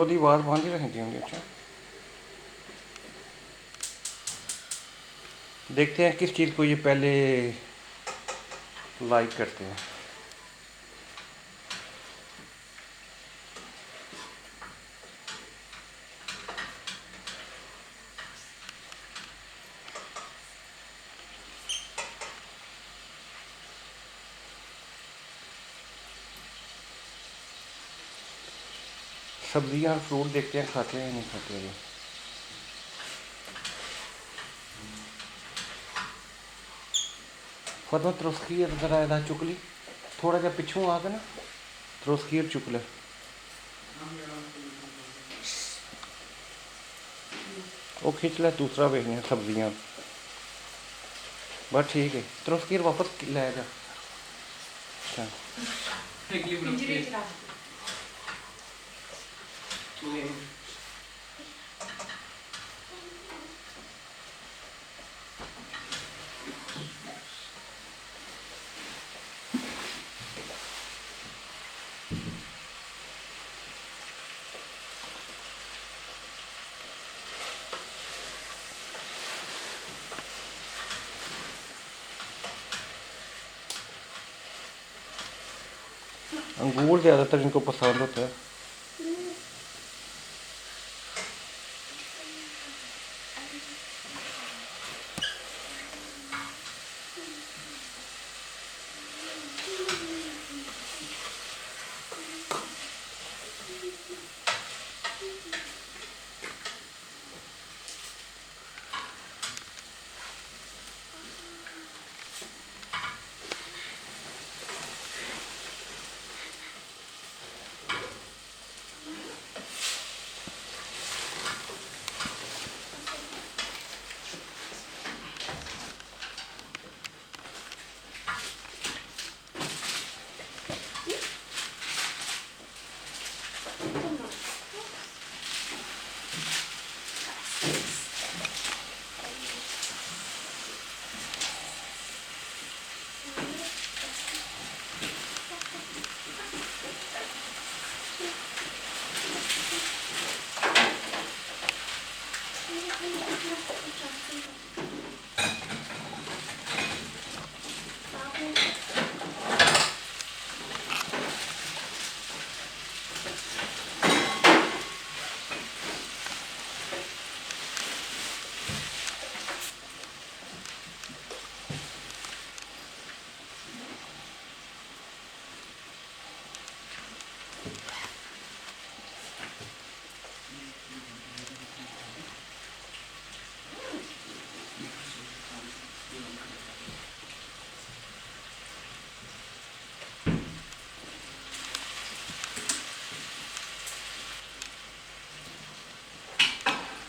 ਉਹਦੀ ਆਵਾਜ਼ ਬੰਦ ਹੀ रहती होंगी। अच्छा, देखते हैं किस चीज़ को ये पहले लाइक करते हैं। सब्जियां और फ्रूट देखते हैं खाते हैं या नहीं खाते हैं। फतवा तुरस्कीर जरा इधर चुक ली, थोड़ा जा पिछू आके ना तुरस्कीर चुक ले। वो खींच ले, दूसरा भेजने सब्जियां बस ठीक है। तुरस्कीर वापस ले जा। अच्छा, अंगूर ज़्यादातर इनको पसंद होता है।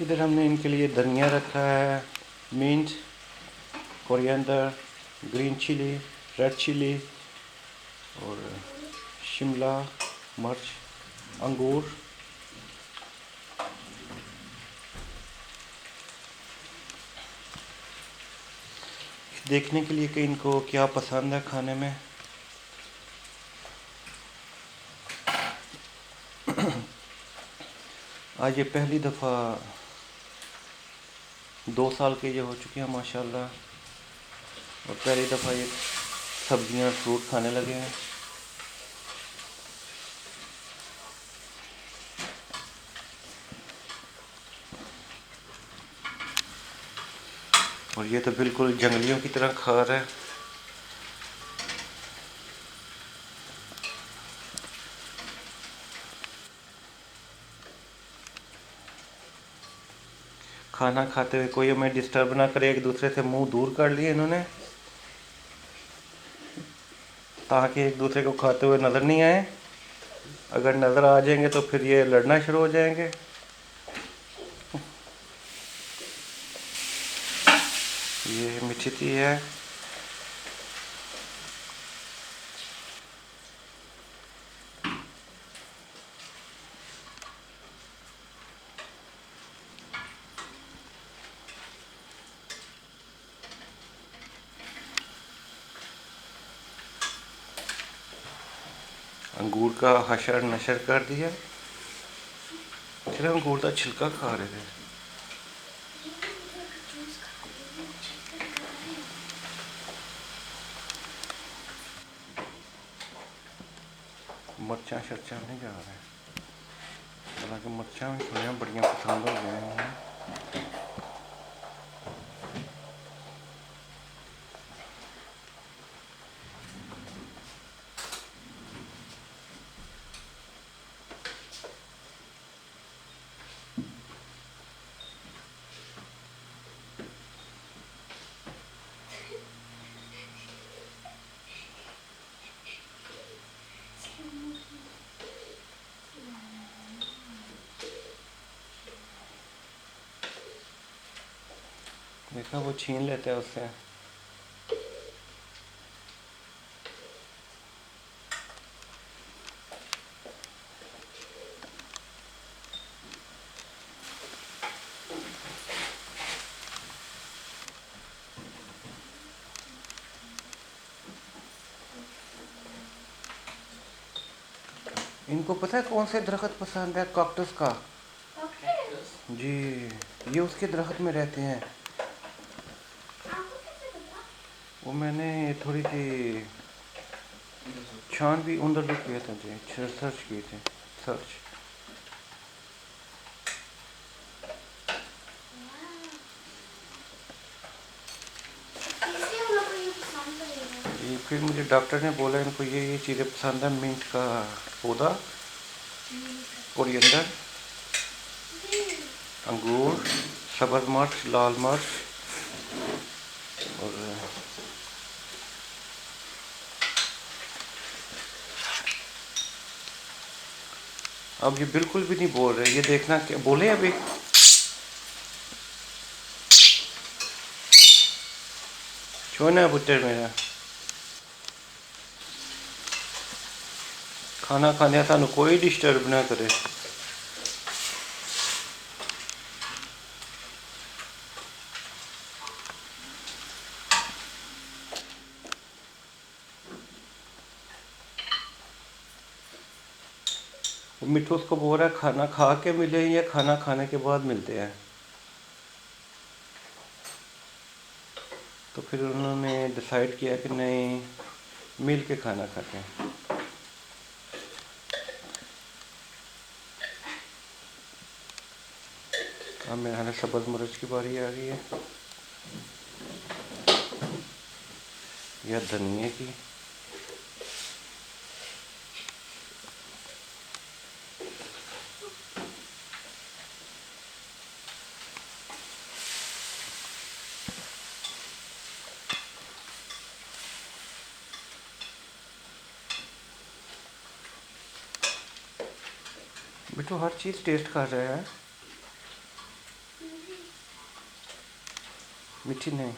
इधर हमने इनके लिए धनिया रखा है, mint, coriander, green chilli, red chilli और शिमला मिर्च, अंगूर। देखने के लिए कि इनको क्या पसंद है खाने में। आज ये पहली दफ़ा 2 साल के ये हो चुके हैं माशाल्लाह, और पहली दफ़ा ये सब्जियां फ्रूट खाने लगे हैं। और ये तो बिल्कुल जंगलियों की तरह खा रहा है। खाना खाते हुए कोई हमें डिस्टर्ब ना करे, एक दूसरे से मुंह दूर कर लिए इन्होंने ताकि एक दूसरे को खाते हुए नज़र नहीं आए। अगर नज़र आ जाएंगे तो फिर ये लड़ना शुरू हो जाएंगे। ये मिठी है। अंगूर का हशर नशर कर दिया। देख रहे हो अंगूर का छिलका खा रहे थे। मर्चा शर्चा नहीं जा रहे, हालांकि मर्चा भी थोड़िया बड़िया पसंद हो गई हैं। देखा वो छीन लेते हैं उससे। इनको पता है कौन से दरख्त पसंद है? कैक्टस का। जी, ये उसके दरख्त में रहते हैं। वो मैंने थोड़ी सी छान भी अंदर भी किए थे जी, सर्च किए थे, सर्च। ये फिर मुझे डॉक्टर ने बोला इनको ये चीज़ें पसंद है। मिंट का पौधा, कोरिएंडर, अंगूर, सब्ज़ मिर्च, लाल मिर्च और अब ये बिल्कुल भी नहीं बोल रहे। ये देखना क्या बोले अभी। छोड़ना पुत्र मेरा खाना खाने सानू कोई डिस्टर्ब ना करे। मिठू उसको बोल रहा है खाना खा के मिले या खाना खाने के बाद मिलते हैं। तो फिर उन्होंने डिसाइड किया कि नहीं, मिल के खाना खाते हैं। अब मेरे यहाँ सब्ज़ मिर्च की बारी आ गई है, या धनिए की। बिट्टू हर चीज़ टेस्ट कर रहा है, मीठी नहीं।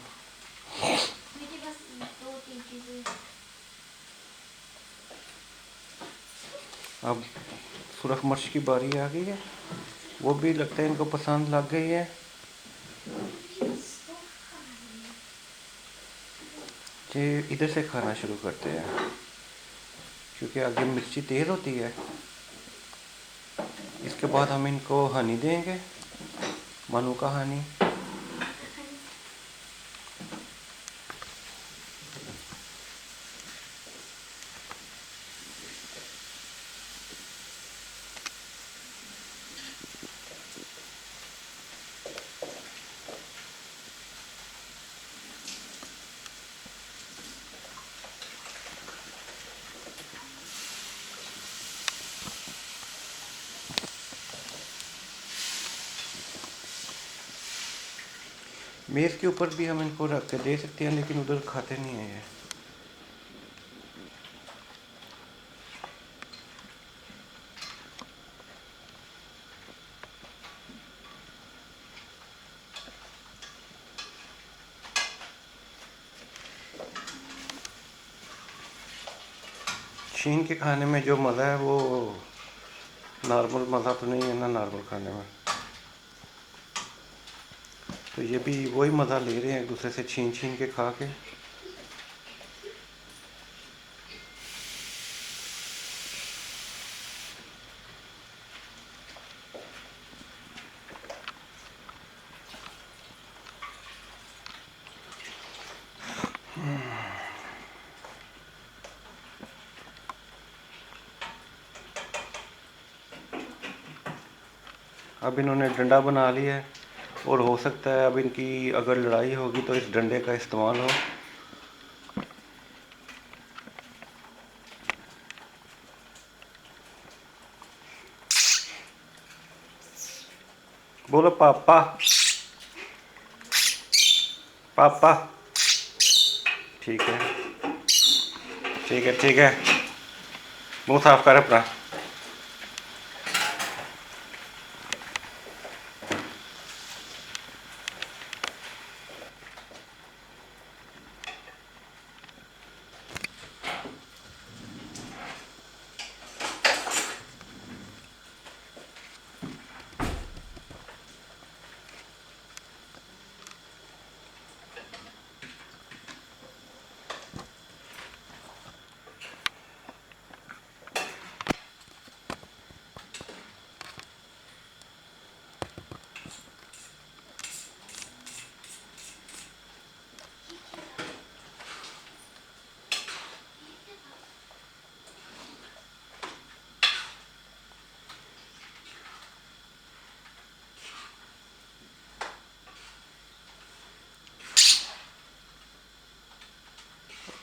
अब सुरख मिर्च की बारी आ गई है, वो भी लगता है इनको पसंद लग गई है। ये इधर से खाना शुरू करते हैं क्योंकि आगे मिर्ची तेज़ होती है। इसके बाद हम इनको हनी देंगे, मानुका हनी। मेज़ के ऊपर भी हम इनको रख के दे सकते हैं, लेकिन उधर खाते नहीं हैं ये। छीन के खाने में जो मज़ा है वो नॉर्मल मज़ा तो नहीं है ना नॉर्मल खाने में। तो ये भी वही मज़ा ले रहे हैं एक दूसरे से छीन छीन के खा के। अब इन्होंने डंडा बना लिया है और हो सकता है अब इनकी अगर लड़ाई होगी तो इस डंडे का इस्तेमाल हो। बोलो पापा, पापा। ठीक है, ठीक है, ठीक है। मुंह साफ कर अपना।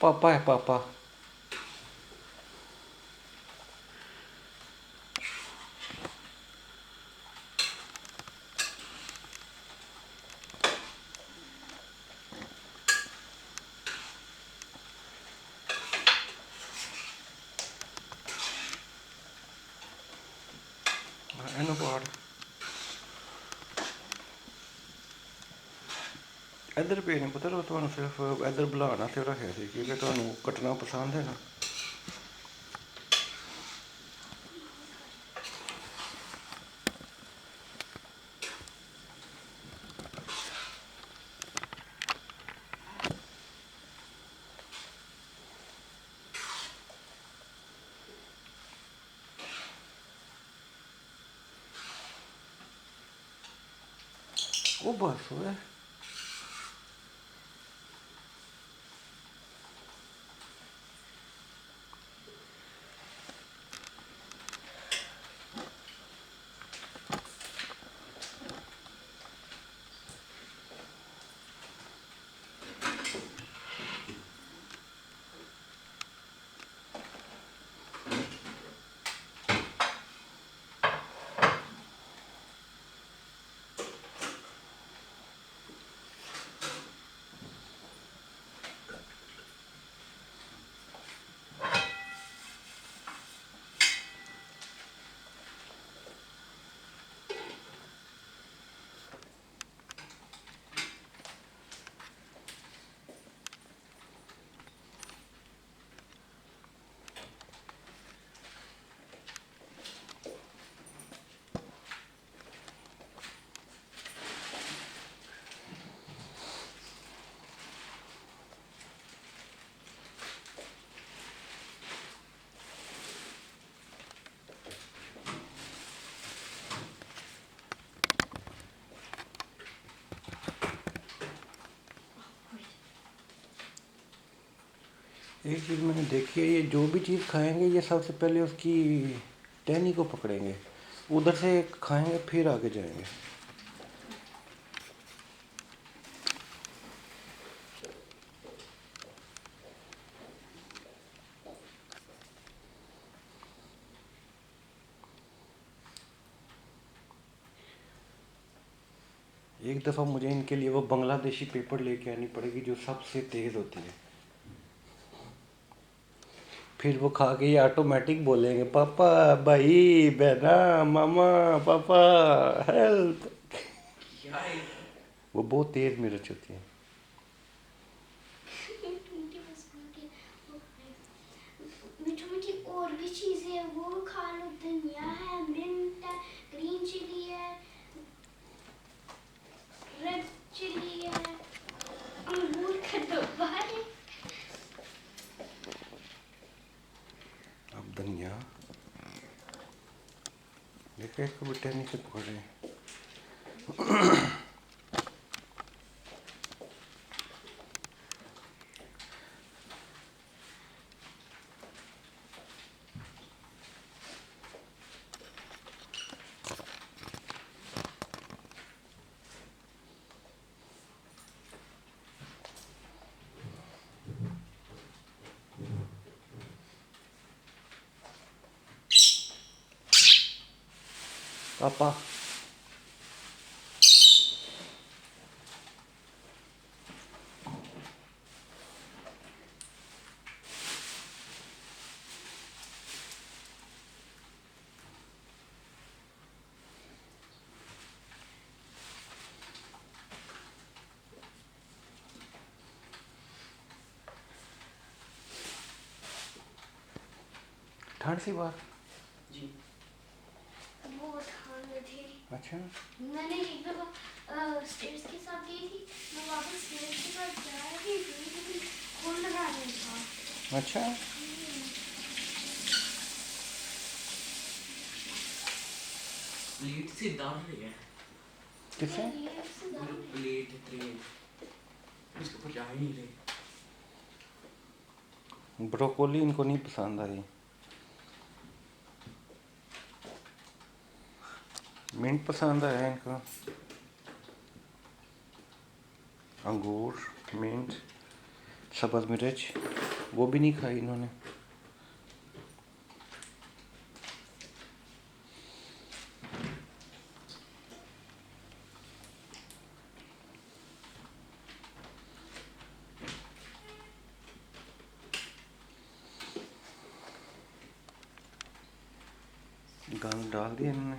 पापा है पापा। ਇਹਨੂੰ ਪਾੜ ਇੱਧਰ ਪਏ ਨੇ ਪੁੱਤਰ, ਉਹ ਤੁਹਾਨੂੰ ਸਿਰਫ ਇੱਧਰ ਬੁਲਾਉਣਾ ਤੇ ਰੱਖਿਆ ਸੀ ਕਿਉਂਕਿ ਤੁਹਾਨੂੰ ਕੱਟਣਾ ਪਸੰਦ ਹੈ ਨਾ। ਉਹ ਬਸ ਹੋਇਆ। एक चीज़ मैंने देखी है, ये जो भी चीज़ खाएंगे ये सबसे पहले उसकी टहनी को पकड़ेंगे, उधर से खाएंगे फिर आगे जाएंगे। एक दफ़ा मुझे इनके लिए वो बांग्लादेशी पेपर लेके आनी पड़ेगी जो सबसे तेज़ होती है, फिर वो खा के ये ऑटोमेटिक बोलेंगे पापा, भाई, बहना, मामा, पापा, हेल्प। वो बहुत तेज़ मिर्च होती है। मीठी मीठी और भी चीजें है वो खा लो, धनिया है, मिंट है, ग्रीन चिली है, रेड चिली है, अंगूर का डब्बा है। अब धनिया देखिए, इसको भी टहनी से पकड़े। पापा ठंड सी बाहर जी बहुत ठंड थी। अच्छा मैंने एक दफा स्टेज के साथ गई थी, मैं वापस स्टेज के साथ जा रही थी लेकिन फोन लगा नहीं था। अच्छा प्लेट से दाल रही है किसे ये उससे वो जो दाल प्लेट ट्रे उसके ऊपर जा ही नहीं रहे। ब्रोकोली इनको नहीं पसंद आई। मिंट पसंद आया इनको, अंगूर, मिंट, सब्ज़ मिर्च वो भी नहीं खाई इन्होंने। गंद डाल दिया इन्होंने।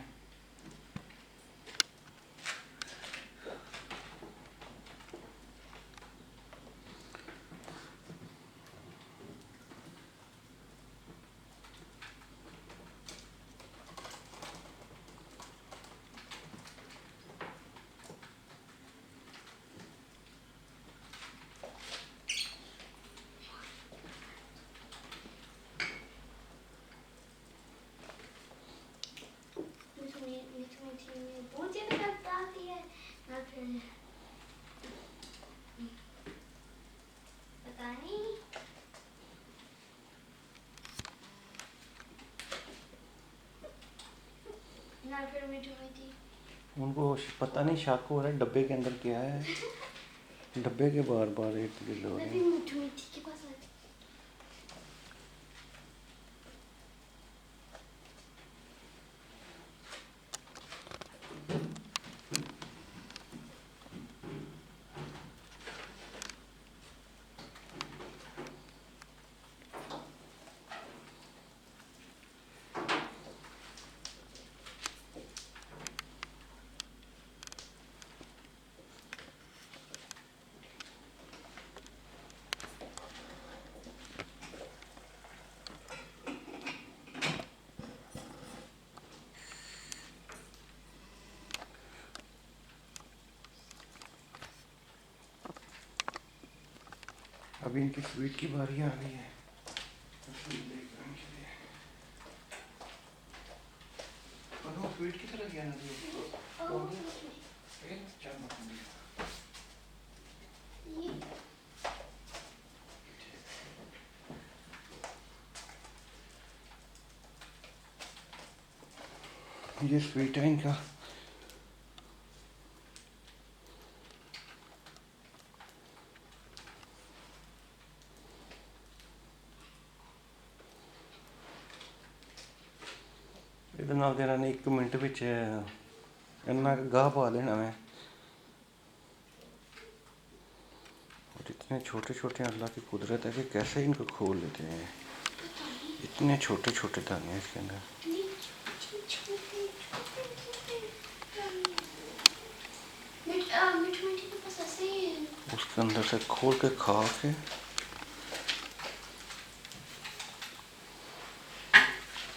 में बहुत ज्यादा दर्द आती है ना, फिर पता नहीं। ना फिर मीठी मीठी उनको पता नहीं शक हो रहा है डब्बे के अंदर क्या है। डब्बे के बार बार इर्द गिर्द हो रहे मैं भी हैं। मीठी मीठी के पास आती। अभी इनकी स्वीट की बारी आ गई है। स्वीट लेकर आने के लिए। और वो स्वीट की तरह गया ना ये ये स्वीट है इनका। ਇਹਦੇ ਨਾਲ ਦੇ ਇਹਨਾਂ ਨੇ 1 ਮਿੰਟ ਵਿੱਚ ਇੰਨਾ ਕੁ ਗਾਹ ਪਾ देना मैं। और इतने छोटे छोटे अल्लाह की कुदरत है कि कैसे इनको खोल लेते हैं। इतने छोटे छोटे दाने हैं इसके अंदर। मीठी मीठी के पास ऐसे ही है। उसके अंदर से खोल के खा के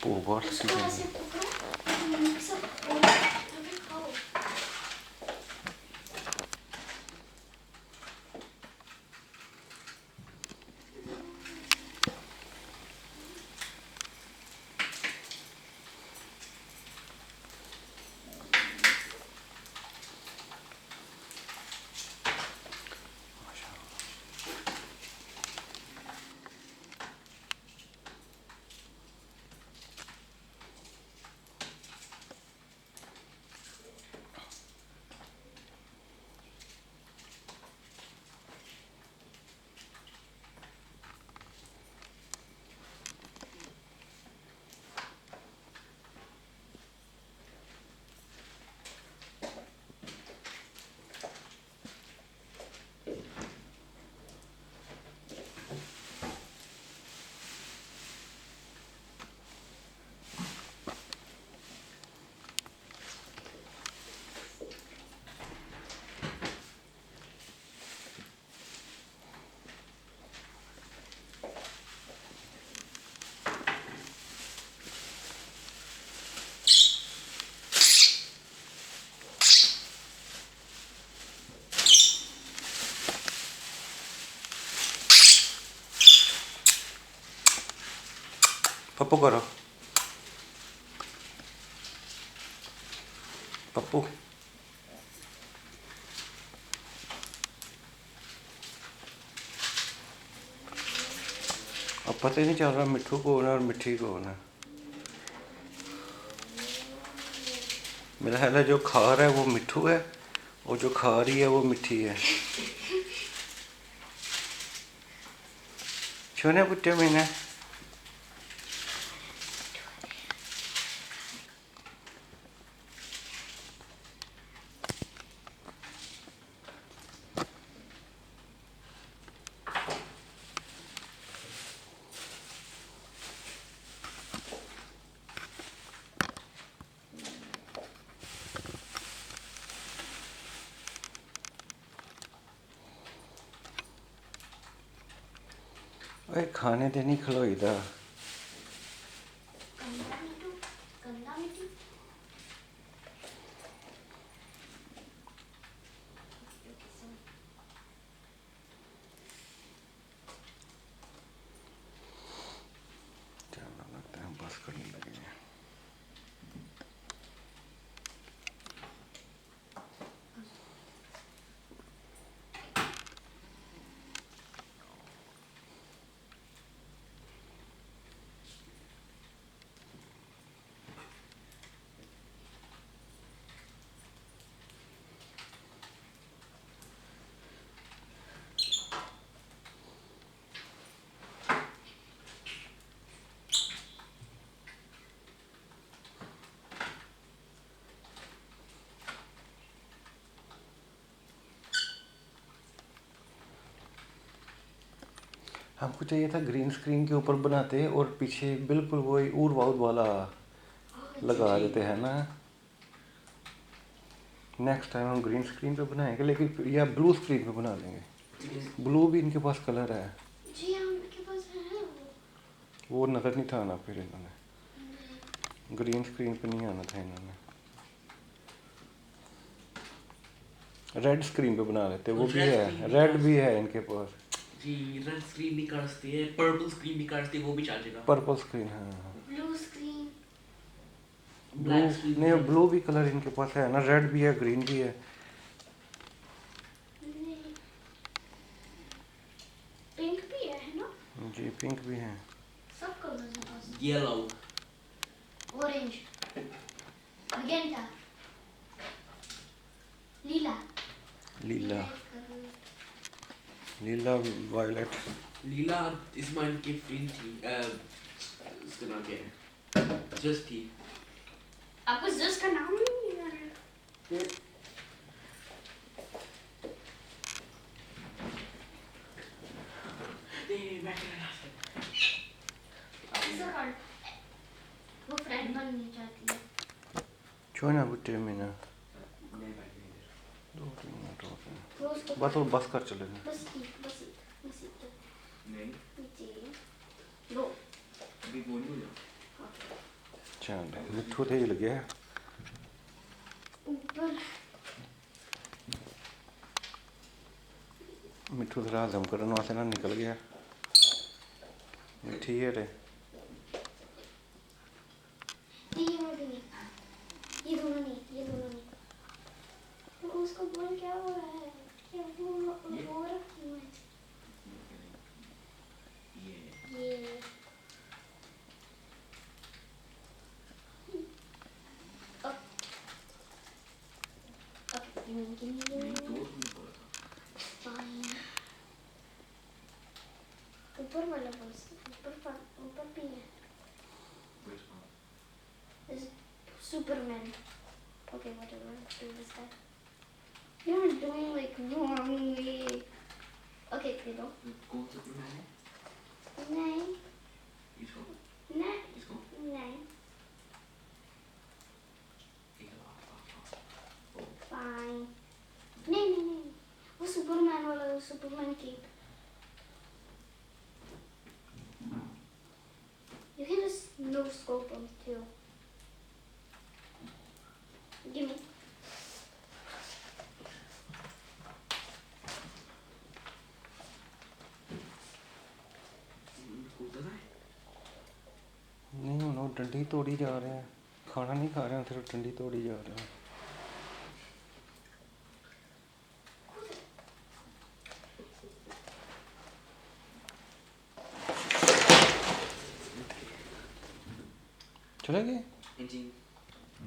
पोबार सी इसको ऐसे पकड़ो, मिक्स अप करो, फिर खाओ। पप्पू करो, पप्पू। अब पता ही नहीं चल रहा मिट्ठू कौन है और मिट्ठी कौन है। मेरा ख्याल है जो खा रहा है वो मिट्ठू है और जो खा रही है वो मिट्ठी है। छोने पुट्टे मीना ओए खाने ते नहीं खलोई दा। गंदा मिट्टू, गंदा मिट्टू। चलो लगता है हम बस करने लगे हैं। हमको चाहिए था ग्रीन स्क्रीन के ऊपर बनाते और पीछे बिल्कुल वही ऊर वाउर वाला लगा देते हैं ना। नेक्स्ट टाइम हम ग्रीन स्क्रीन पे बनाएंगे, लेकिन या ब्लू स्क्रीन पे बना देंगे। ब्लू भी इनके पास कलर है। जी हाँ, उनके पास है वो नज़र नहीं था आना फिर इन्होंने ग्रीन स्क्रीन पे नहीं आना था इन्होंने। रेड स्क्रीन पे बना लेते, वो भी है, रेड भी है इनके पास। जी रेड स्क्रीन भी कर सकती है, पर्पल स्क्रीन भी कर सकती है, वो भी चलेगा। पर्पल स्क्रीन, हाँ हाँ। Blue screen. ब्लू नहीं, ब्लू भी कलर इनके पास है ना, रेड भी है, ग्रीन भी है। पिंक भी है ना? जी पिंक भी है। सब कलर है पास। येलो, ऑरेंज, मैजेंटा, लीला, लीला, लीला, वायलेट। लीला इस माइन की फ्रेंड थी, उसका नाम क्या है, जस्ट थी। आपको जस्ट का नाम नहीं याद है? नहीं मैं क्या ऐसा कर, वो फ्रेंड बननी चाहती है। छोना बुट्टे में ना नहीं बैठ 2-3 मिनट हो गए, तो उसको बस वो बस कर चले गए। बस नहीं लो। अभी वो नहीं हो चल मिट्ठू थे लगे है ऊपर मिट्ठू थोड़ा हजम करने वास्ते ना निकल गया। मिट्ठी है रे, ये वाले नहीं, ये दोनों नहीं, ये दोनों नहीं। तो उसको बोल क्या हो रहा है? क्या वो रखी है? ये ऊपर वाला बस, ऊपर भी है। This Superman. Okay, whatever. Do this guy. You're doing like wrongly. Okay, Pedro. कौन सा फिल्म है? Nine. इसको Nine. इसको Nine. Fine. नहीं वो सुपरमैन वाला, वो Superman cape. You can just no scope them too. Give me. डंडी तोड़ी जा रहे हैं, खाना नहीं खा रहे हैं, सिर्फ डंडी तोड़ी जा रहे हैं। चले गए? जी